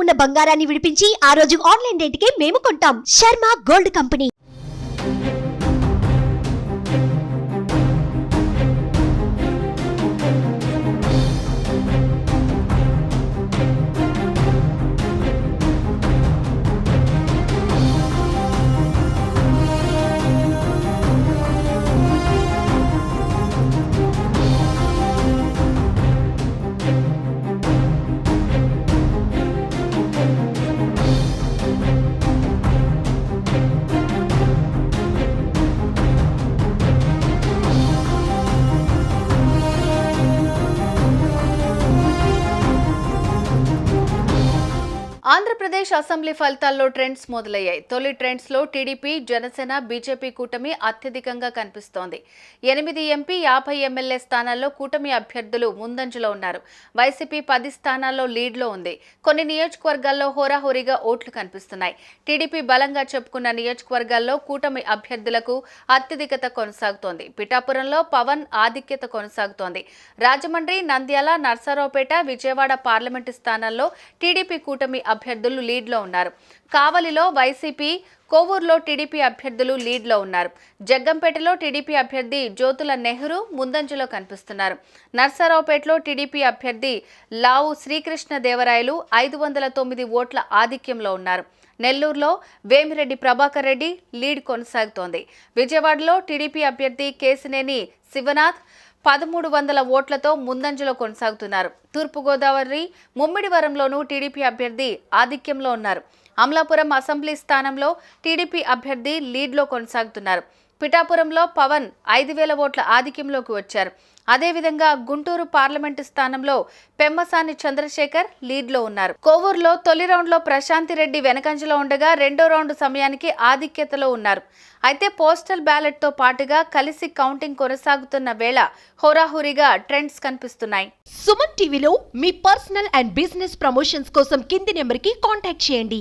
ఉన్న బంగారాన్ని విడిపించి ఆ రోజు ఆన్లైన్ రేటుకే మేము కొంటాం. Sharma gold company. Andhra Pradesh assembly ఫలితాల్లో ట్రెండ్స్ మొదలయ్యాయి. తొలి ట్రెండ్స్ లో టీడీపీ, జనసేన, బీజేపీ కూటమి అత్యధికంగా కనిపిస్తోంది. 8 ఎంపీ, 50 ఎమ్మెల్యే స్థానాల్లో కూటమి అభ్యర్థులు ముందంజలో ఉన్నారు. వైసీపీ 10 స్థానాల్లో లీడ్లో ఉంది. కొన్ని నియోజకవర్గాల్లో హోరాహోరీగా ఓట్లు కనిపిస్తున్నాయి. టీడీపీ బలంగా చెప్పుకున్న నియోజకవర్గాల్లో కూటమి అభ్యర్థులకు అత్యధికత కొనసాగుతోంది. పిఠాపురంలో పవన్ ఆధిక్యత కొనసాగుతోంది. రాజమండ్రి, నంద్యాల, నర్సారావుపేట, విజయవాడ పార్లమెంటు స్థానాల్లో టీడీపీ కూటమి అభ్యర్థులు లీడ్లో ఉన్నారు. కావలిలో వైసీపీ, కోవూరులో టీడీపీ అభ్యర్థులు లీడ్లో ఉన్నారు. జగ్గంపేటలో టీడీపీ అభ్యర్థి జ్యోతుల నెహ్రూ ముందంజలో కనిపిస్తున్నారు. నర్సారావుపేటలో టీడీపీ అభ్యర్థి లావు శ్రీకృష్ణదేవరాయలు 509 ఓట్ల ఆధిక్యంలో ఉన్నారు. నెల్లూరులో వేమిరెడ్డి ప్రభాకర్ రెడ్డి లీడ్ కొనసాగుతోంది. విజయవాడలో టీడీపీ అభ్యర్థి కేసినేని శివనాథ్ 1300 ఓట్లతో ముందంజలో కొనసాగుతున్నారు. తూర్పుగోదావరి, ముమ్మిడివరంలోనూ టీడీపీ అభ్యర్థి ఆధిక్యంలో ఉన్నారు. అమలాపురం అసెంబ్లీ స్థానంలో టీడీపీ అభ్యర్థి లీడ్లో కొనసాగుతున్నారు. పిఠాపురంలో పవన్ 5000 ఓట్ల ఆధిక్యంలోకి వచ్చారు. అదేవిధంగా గుంటూరు పార్లమెంటు స్థానంలో పెమ్మసాని చంద్రశేఖర్ లీడ్లో ఉన్నారు. కోవూరులో తొలి రౌండ్లో ప్రశాంతిరెడ్డి వెనకంజలో ఉండగా రెండో రౌండ్ సమయానికి ఆధిక్యతలో ఉన్నారు. అయితే పోస్టల్ బ్యాలెట్తో పాటుగా కలిసి కౌంటింగ్ కొనసాగుతున్న వేళ హోరాహోరీగా ట్రెండ్స్ కనిపిస్తున్నాయి. సుమన్ టీవీలో మీ పర్సనల్ అండ్ బిజినెస్ ప్రమోషన్స్ కోసం కింది నెంబర్కి కాంటాక్ట్ చేయండి.